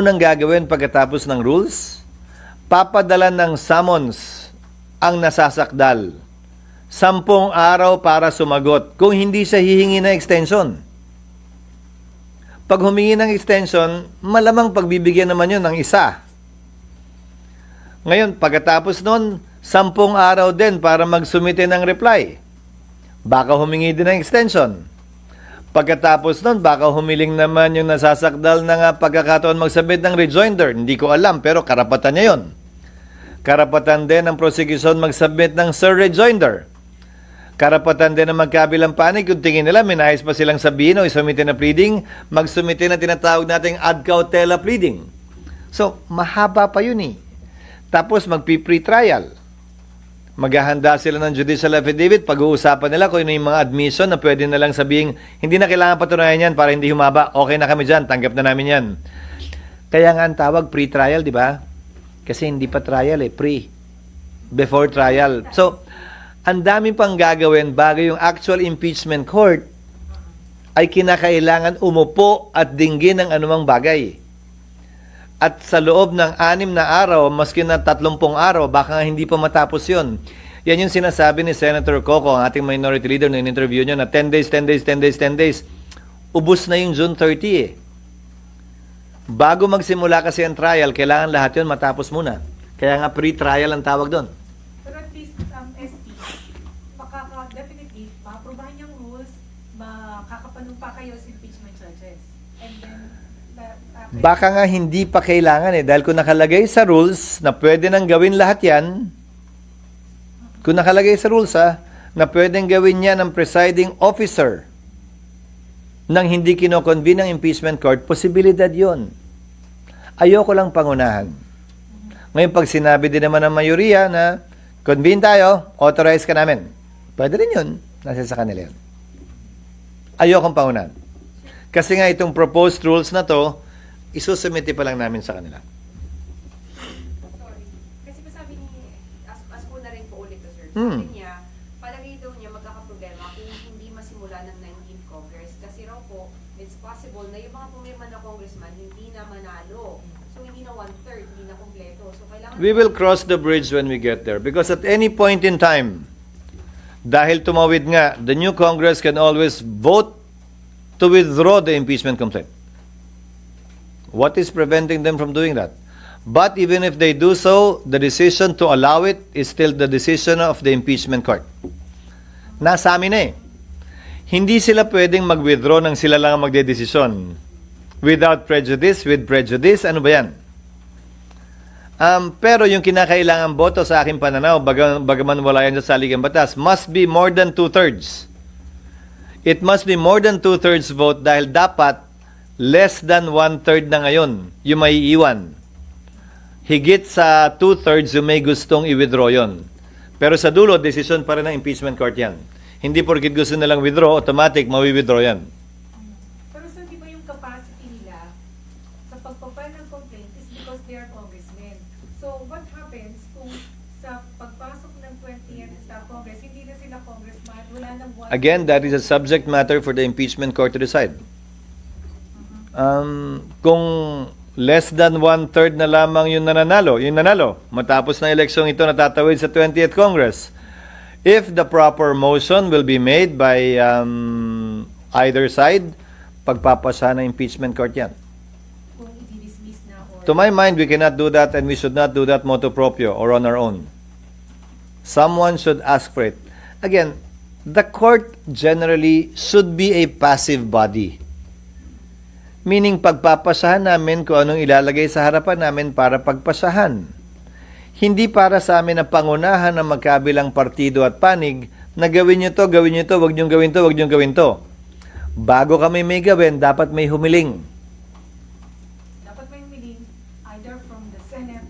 Unang gagawin pagkatapos ng rules, papadala ng summons ang nasasakdal. 10 araw para sumagot kung hindi siya hihingi ng extension. Pag humingi ng extension, malamang pagbibigyan naman yun ng isa. Ngayon, pagkatapos nun, 10 araw din para magsumite ng reply. Baka humingi din ng extension. Pagkatapos nun, baka humiling naman yung nasasakdal na pagkakataon magsabit ng rejoinder. Hindi ko alam, pero karapatan niya yun. Karapatan din ng prosecution magsabit ng rejoinder. Karapatan din ng magkabilang panig kung tingin nila minahis pa silang sabihin o isumite na pleading, magsumite na tinatawag nating ad cautela pleading. So, mahaba pa yun eh. Tapos magpi-pre-trial. Maghahanda sila ng judicial affidavit, pag-uusapan nila kung ano yung mga admission na pwede na lang sabihin, hindi na kailangan patunayan yan para hindi humaba. Okay na kami dyan, tanggap na namin yan. Kaya nga ang tawag pre-trial, di ba? Kasi hindi pa trial pre. Before trial. So, ang dami pang gagawin bago yung actual impeachment court ay kinakailangan umupo at dinggin ng anumang bagay. At sa loob ng 6 na araw, maski na 30 araw, baka hindi pa matapos yun. Yan yung sinasabi ni Senator Coco, ang ating minority leader na in-interview niya na 10 days. Ubus na yung June 30 Bago magsimula kasi ang trial, kailangan lahat yun matapos muna. Kaya nga pre-trial ang tawag doon. Pero at least, ST, definitely, maaprubahan yung rules, makakapanumpa kayo sa impeachment charges. And then, Baka nga hindi pa kailangan dahil kung nakalagay sa rules na pwede nang gawin lahat yan, kung nakalagay sa rules na pwedeng gawin yan ng presiding officer nang hindi kinoconvene ng impeachment court, posibilidad yon. Ayoko lang pangunahan. Ngayon pag sinabi din naman ng mayoriya na convene tayo, authorize ka namin. Pwede rin yun. Nasa sa kanila yun. Ayokong pangunahan. Kasi nga itong proposed rules na to, isusumite pa lang namin sa kanila. Sorry. Kasi pa sabi ni, as ko na rin po ulit to, sir. Sabi niya, palagay daw niya magkakaproblema kung hindi masimula ng 19th Congress. Kasi raw po, it's possible na yung mga pumirma na congressman hindi na manalo. So, hindi na 1/3, hindi na kompleto. So, kailangan... We will cross the bridge when we get there. Because at any point in time, dahil tumawid nga, the new Congress can always vote to withdraw the impeachment complaint. What is preventing them from doing that? But even if they do so, the decision to allow it is still the decision of the impeachment court. Nasa amin Hindi sila pwedeng mag-withdraw nang sila lang ang magdedesisyon. Without prejudice, with prejudice, ano ba yan? Pero yung kinakailangan boto sa aking pananaw, bagaman wala yan sa saligang batas, must be more than 2/3. It must be more than 2/3 vote dahil dapat less than 1/3 na ngayon yung may iwan. Higit sa 2/3 yung may gustong i-withdraw yon. Pero sa dulo, decision pa rin ng impeachment court yan. Hindi porkit gusto nilang withdraw, automatic mawi-withdraw yan. pero sir, di ba yung capacity nila sa pagpapile ng complaint is because they are congressmen. So, what happens kung sa pagpasok ng 20th sa Congress, hindi na sila congressman, wala nang one... Again, that is a subject matter for the impeachment court to decide. Kung less than 1/3 na lamang yung nanalo, matapos na eleksyong ito natatawid sa 20th Congress, if the proper motion will be made by either side, pagpapasa ng impeachment court yan. Kung i-dismiss na or... To my mind, we cannot do that and we should not do that motu proprio or on our own. Someone should ask for it. Again, the court generally should be a passive body. Meaning, pagpapasahan namin kung anong ilalagay sa harapan namin para pagpasahan. Hindi para sa amin na pangunahan ng magkabilang partido at panig na gawin nyo to, wag nyo gawin to, wag nyo gawin to. Bago kami may gawin, dapat may humiling. Dapat may humiling either from the Senate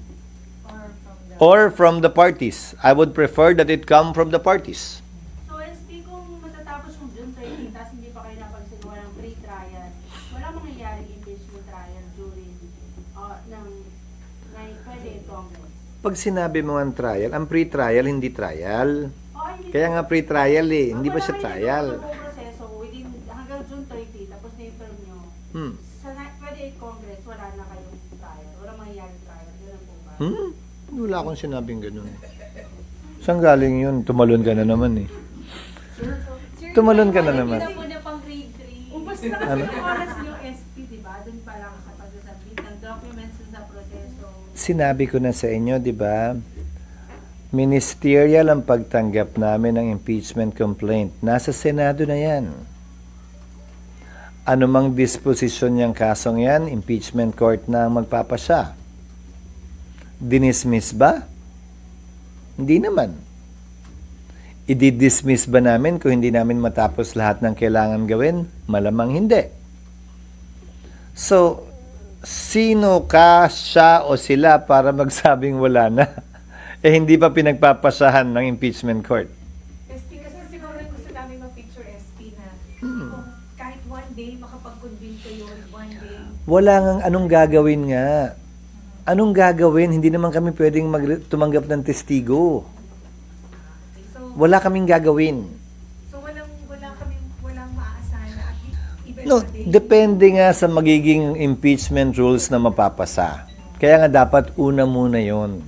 Or from the parties. I would prefer that it come from the parties. So, SP, kung matatapos yung June 30, tapos hindi pa kayo napagsigawa ng pre-trial, wala mangyayari impeachment trial during pwede Congress? Pag sinabi mo ang trial, ang pre-trial, hindi trial. Hindi Kaya nga pre-trial hindi pa siya trial. Wala proseso hanggang June 30, tapos na yung term nyo. Sa 28 Congress, wala na kayong trial. Wala akong sinabing ganun. Saan galing yun? Tumalon ka na naman eh. Tumalon ka na naman. Hindi na po na pang grade 3. Ubus na kasi Ano? yung oras niyo. Yung SP, di ba? Doon pa lang sa pag-submit ng documents dun sa proseso. Sinabi ko na sa inyo, di ba? Ministerial ang pagtanggap namin ng impeachment complaint. Nasa Senado na yan. Anumang disposisyon niyang kasong yan, impeachment court na ang magpapasya. Dinismiss ba? Hindi naman. I-dismiss ba namin kung hindi namin matapos lahat ng kailangan gawin? Malamang hindi. So, sino ka, siya o sila para magsabing wala na? Eh hindi pa pinagpapasahan ng impeachment court. SP kasi siguro yung gusto namin ma-picture SP na kung kahit one day makapag-convene kayo in one day. Wala ngang anong gagawin nga. Anong gagawin? Hindi naman kami pwedeng tumanggap ng testigo. So, Wala kaming gagawin. walang maaasahan na at even No, one day. depende nga sa magiging impeachment rules na mapapasa. Kaya nga dapat una muna yon.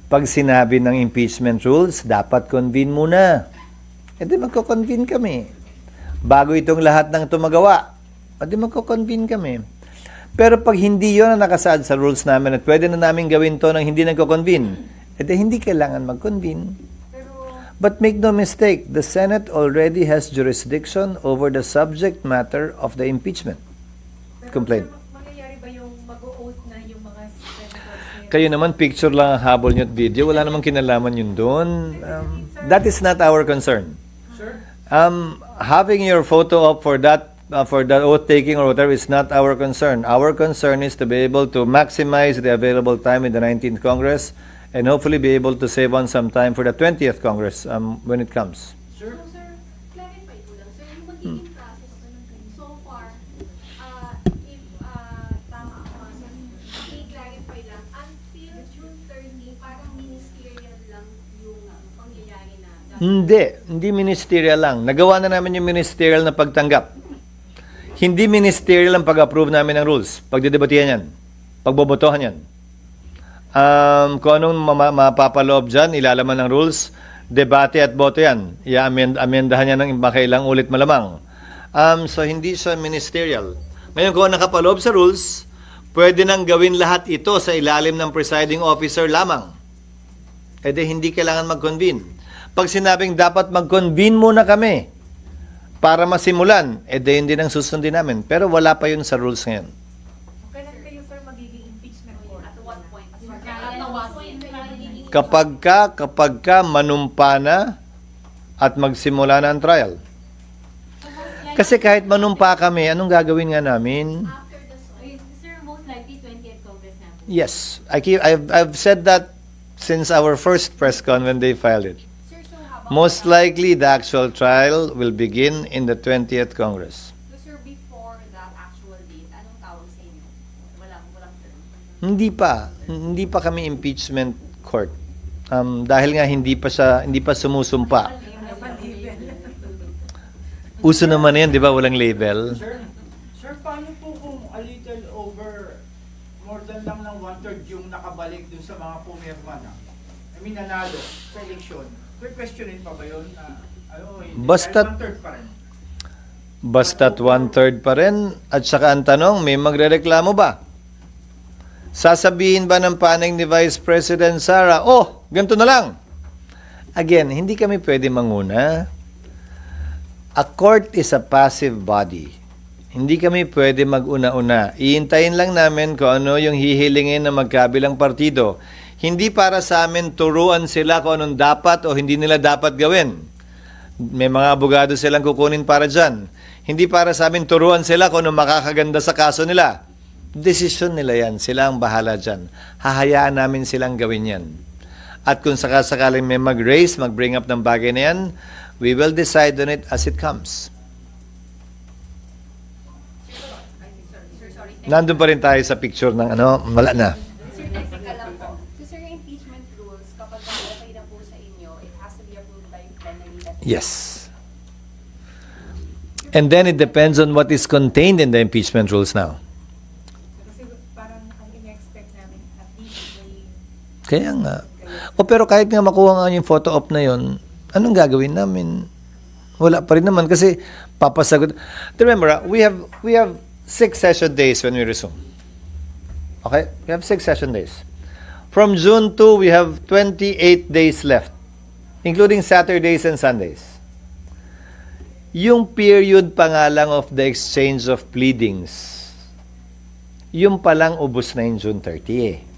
Pag sinabi ng impeachment rules, dapat convene muna. E di magko-convene kami. Bago itong lahat ng tumagawa, e di magko-convene kami. Pero pag hindi yon ang nakasaad sa rules namin at pwede na namin gawin to nang hindi nagko-convene, e di hindi kailangan mag-convene. Pero But make no mistake, the Senate already has jurisdiction over the subject matter of the impeachment complaint. mangyayari ba yung mag-o-oath na yung mga senators ngayon? Kayo naman, picture lang ang habol nyo at video. Wala namang kinalaman yun doon. That is not our concern. Having your photo up for that oath taking or whatever is not our concern. Our concern is to be able to maximize the available time in the 19th Congress and hopefully be able to save on some time for the 20th Congress when it comes. Sir, clarify ko lang. Sir, yung magiging process so far, if tama ako, sir, i-clarify lang, until June 30, parang ministerial lang yung pangyayari na Hindi ministerial lang. Nagawa na namin yung ministerial na pagtanggap. Hindi ministerial ang pag-approve namin ng rules. Pagdidebatihan yan. Pagbobotohan yan. Kung anong mapapaloob dyan, ilalaman ng rules, debate at boto yan. Amendahan yan ng makailang ulit malamang. So, hindi siya ministerial. Ngayon, kung nakapaloob sa rules, pwede nang gawin lahat ito sa ilalim ng presiding officer lamang. E di, hindi kailangan mag-convene. Pag sinabing dapat mag-convene muna kami para masimulan, e di, hindi nang susundin namin. Pero wala pa yun sa rules ngayon. Kailan kayo, sir, magiging impeachment court? At one point. Kapag ka manumpa na at magsimula na ang trial. Kasi kahit manumpa kami, anong gagawin nga namin? after the Sir, most likely 20th Congress na po. Yes, I've said that since our first press con when they filed it. Sir, so how about Most likely, the actual trial will begin in the 20th Congress. So, sir, before that actual date, anong tawag sa inyo? Walang term. Hindi pa kami impeachment court. Dahil nga hindi pa sumusumpa. Uso naman yan, di ba? Walang label. Sir, paano po kung a little over, more than lang ng 1/3 yung nakabalik dun sa mga pumirma na? I mean, nanalo sa eleksyon. May questionin pa ba yun? Hindi. Basta't- Dahil 1/3 pa rin. Basta't 1/3 pa rin. At saka ang tanong, may magrereklamo ba? Sasabihin ba ng panig ni Vice President Sara, oh, ganito na lang. Again, hindi kami pwede manguna. A court is a passive body. Hindi kami pwede mag-una-una. Iintayin lang namin kung ano yung hihilingin ng magkabilang partido. Hindi para sa amin turuan sila kung anong dapat o hindi nila dapat gawin. May mga abogado silang kukunin para dyan. Hindi para sa amin turuan sila kung anong makakaganda sa kaso nila. Desisyon nila yan. Sila ang bahala dyan. Hahayaan namin silang gawin yan. At kung sakasakaling may mag-raise, mag-bring up ng bagay na yan, we will decide on it as it comes. Sir, sorry. Nandun pa rin tayo sa picture ng wala na. Sir, technical lang po. So, sir, yung impeachment rules, kapag okay na po sa inyo, it has to be approved by plenary. Yes. And then it depends on what is contained in the impeachment rules now. Kasi parang ang expect namin at least may Kaya nga. O pero kahit nga makuha nga yung photo op na yon, anong gagawin namin? Wala pa rin naman kasi papasagot. Remember, we have 6 session days when we resume. Okay? We have 6 session days. From June 2, we have 28 days left, including Saturdays and Sundays. Yung period pa nga lang of the exchange of pleadings, yung palang ubos na yung June 30 eh.